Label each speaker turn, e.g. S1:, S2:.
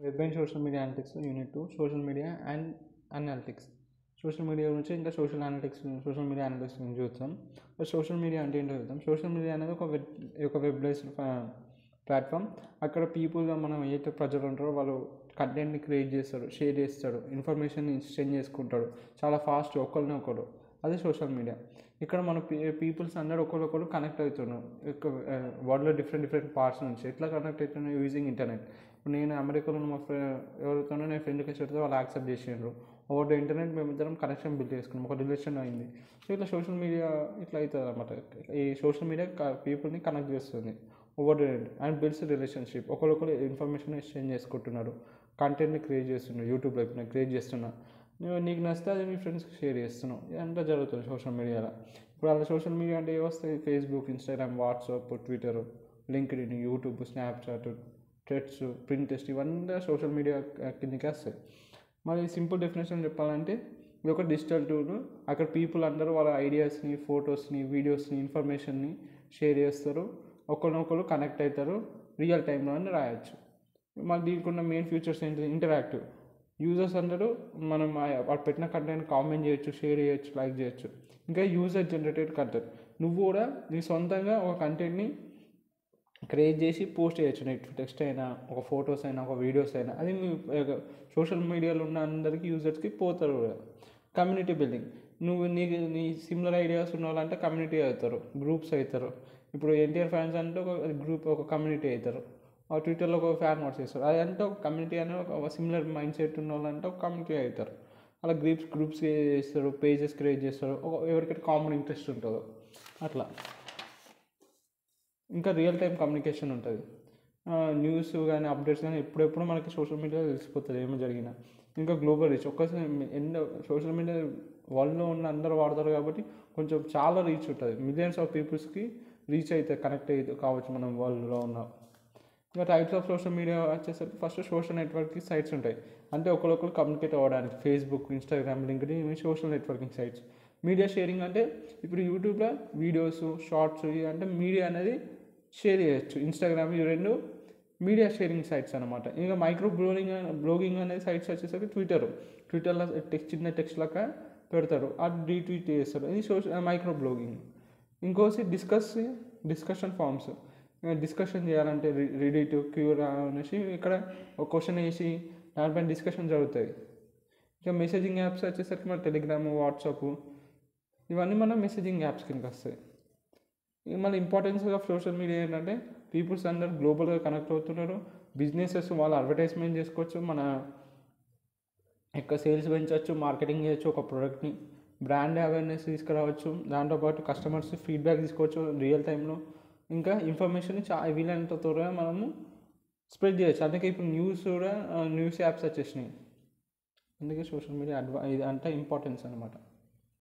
S1: Web and social media analytics unit 2 social media and analytics. Social media గురించి ఇంకా social media analytics గురించి చూద్దాం. Social media అంటే ఏంటో చూద్దాం. సోషల్ మీడియా అనేది ఒక వెబ్ బేస్డ్ ప్లాట్ఫామ్. అక్కడ పీపుల్గా మనం ఏదైతే ప్రజలు ఉంటారో వాళ్ళు కంటెంట్ని క్రియేట్ చేస్తాడు, షేర్ చేస్తాడు, ఇన్ఫర్మేషన్ని ఎక్స్చేంజ్ చేసుకుంటాడు చాలా ఫాస్ట్ ఒకరు. అదే సోషల్ మీడియా. ఇక్కడ మన పీపుల్స్ అందరూ ఒకరు కనెక్ట్ అవుతున్నారు. వరల్డ్లో డిఫరెంట్ పార్ట్స్ నుంచి ఎట్లా కనెక్ట్ అవుతున్నాయి యూజింగ్ ఇంటర్నెట్. ఇప్పుడు నేను అమెరికాలో ఉన్న ఎవరితోనో నేను ఫ్రెండ్ రిక్వెస్ట్ పెడితే వాళ్ళు యాక్సెప్ట్ చేసిండ్రు. ఓవర్ ద ఇంటర్నెట్ మేము ఇద్దరం కనెక్షన్ బిల్డ్ చేసుకున్నాం, ఒక రిలేషన్ అయింది. సో ఇట్లా సోషల్ మీడియా ఇట్లా అవుతుంది అనమాట. ఈ సోషల్ మీడియా పీపుల్ని కనెక్ట్ చేస్తుంది over the and builds relationship. ఒకరు ఇన్ఫర్మేషన్ ఎక్స్చేంజ్ చేసుకుంటున్నారు, కంటెంట్ని క్రియేట్ చేస్తున్నారు. యూట్యూబ్లో ఇప్పుడు నేను క్రియేట్ చేస్తున్నా, నీకు నచ్చితే అది మీ ఫ్రెండ్స్కి షేర్ చేస్తున్నావు. ఇదంతా జరుగుతుంది సోషల్ మీడియాలో. ఇప్పుడు అలా సోషల్ మీడియా అంటే వస్తాయి Facebook, Instagram, WhatsApp, Twitter, LinkedIn, YouTube, Snapchat, threads, Pinterest ఇవన్నీ సోషల్ మీడియా కిందకి వస్తాయి. మరి సింపుల్ డెఫినేషన్ చెప్పాలంటే ఇది ఒక డిజిటల్ టూల్. అక్కడ పీపుల్ అందరూ వాళ్ళ ఐడియాస్ని, ఫొటోస్ని, వీడియోస్ని, ఇన్ఫర్మేషన్ని షేర్ చేస్తారు, ఒకరినొకరు కనెక్ట్ అవుతారు, రియల్ టైంలో అని రాయొచ్చు. మళ్ళీ దీనికి ఉన్న మెయిన్ ఫీచర్స్ ఏంటి? ఇంటరాక్టివ్. యూజర్స్ అందరూ మనం వాడు పెట్టిన కంటెంట్ కామెంట్ చేయొచ్చు, షేర్ చేయొచ్చు, లైక్ చేయొచ్చు. ఇంకా యూజర్ జనరేటెడ్ కంటెంట్. నువ్వు కూడా నీ సొంతంగా ఒక కంటెంట్ని క్రియేట్ చేసి పోస్ట్ చేయొచ్చు. టెక్స్ట్ అయినా, ఒక ఫొటోస్ అయినా, ఒక వీడియోస్ అయినా. అది మీ సోషల్ మీడియాలో ఉన్న అందరికీ యూజర్స్కి పోతారు కూడా. Community building. నువ్వు నీ సిమిలర్ ఐడియాస్ ఉన్న వాళ్ళంటే కమ్యూనిటీ అవుతారు, గ్రూప్స్ అవుతారు. ఇప్పుడు ఎన్టీఆర్ ఫ్యాన్స్ అంటే ఒక గ్రూప్, ఒక కమ్యూనిటీ అవుతారు. ట్విట్టర్లో ఒక ఫ్యాన్ వాట్స్ చేస్తారు. అదంటే ఒక కమ్యూనిటీ అనే ఒక సిమిలర్ మైండ్ సెట్ ఉన్న వాళ్ళంటే ఒక కమ్యూనిటీ అవుతారు. అలా గ్రూప్స్ చేస్తారు, పేజెస్ క్రియేట్ చేస్తారు, ఎవరికైతే కామన్ ఇంట్రెస్ట్ ఉంటుందో అట్లా. ఇంకా రియల్ టైం కమ్యూనికేషన్ ఉంటుంది. న్యూస్ కానీ అప్డేట్స్ కానీ ఎప్పుడెప్పుడు మనకి సోషల్ మీడియాలో తెలిసిపోతుంది ఏమో జరిగినా. ఇంకా గ్లోబల్ రీచ్. ఒక్కసారి ఎన్నో సోషల్ మీడియా వరల్డ్లో ఉన్న అందరూ వాడతారు కాబట్టి కొంచెం చాలా రీచ్ ఉంటుంది. మిలియన్స్ ఆఫ్ పీపుల్స్కి రీచ్ అయితే కనెక్ట్ అయితే కావచ్చు మనం వరల్డ్లో ఉన్న. ఇంకా టైప్స్ ఆఫ్ సోషల్ మీడియా వచ్చేసరికి ఫస్ట్ సోషల్ నెట్వర్కింగ్ సైట్స్ ఉంటాయి. అంటే ఒకరికొకరు కమ్యూనికేట్ అవ్వడానికి ఫేస్బుక్, ఇన్స్టాగ్రామ్, లింక్డ్ఇన్ ఇవి social networking sites. Media sharing అంటే ఇప్పుడు యూట్యూబ్లో వీడియోస్, షార్ట్స్ అంటే మీడియా అనేది షేర్ చేయొచ్చు. ఇన్స్టాగ్రామ్ ఇవి రెండు మీడియా షేరింగ్ సైట్స్ అనమాట. ఇంకా మైక్రో బ్లాగింగ్ అనే సైట్స్ వచ్చేసరికి ట్విట్టర్లో చిన్న టెక్స్ట్ లాగా పెడతారు, అది రీట్వీట్ చేస్తారు. ఇది మైక్రో బ్లాగింగ్. ఇంకోసి డిస్కషన్ ఫామ్స్. డిస్కషన్ చేయాలంటే రెడిట్, క్యూరా అనేసి ఇక్కడ ఒక క్వశ్చన్ వేసి దానిపైన డిస్కషన్ జరుగుతుంది. ఇంకా మెసేజింగ్ యాప్స్ వచ్చేసరికి మన టెలిగ్రామ్, వాట్సాప్ ఇవన్నీ మన మెసేజింగ్ యాప్స్ కిందకి వస్తాయి. మన ఇంపార్టెన్స్ ఆఫ్ సోషల్ మీడియా ఏంటంటే పీపుల్స్ అందరూ గ్లోబల్గా కనెక్ట్ అవుతున్నారు. బిజినెసెస్ వాళ్ళు అడ్వర్టైజ్మెంట్ చేసుకోవచ్చు, మన యొక్క సేల్స్ పెంచవచ్చు, మార్కెటింగ్ చేయొచ్చు ఒక ప్రోడక్ట్ని, బ్రాండ్ అవేర్నెస్ తీసుకురావచ్చు. దాంతోపాటు కస్టమర్స్ ఫీడ్బ్యాక్ తీసుకోవచ్చు రియల్ టైంలో. ఇంకా ఇన్ఫర్మేషన్ వీలైనంత త్వరగా మనము స్ప్రెడ్ చేయొచ్చు. అందుకే ఇప్పుడు న్యూస్ యాప్స్ వచ్చేసినాయి. అందుకే సోషల్ మీడియా ఇది అంటే ఇంపార్టెన్స్ అనమాట.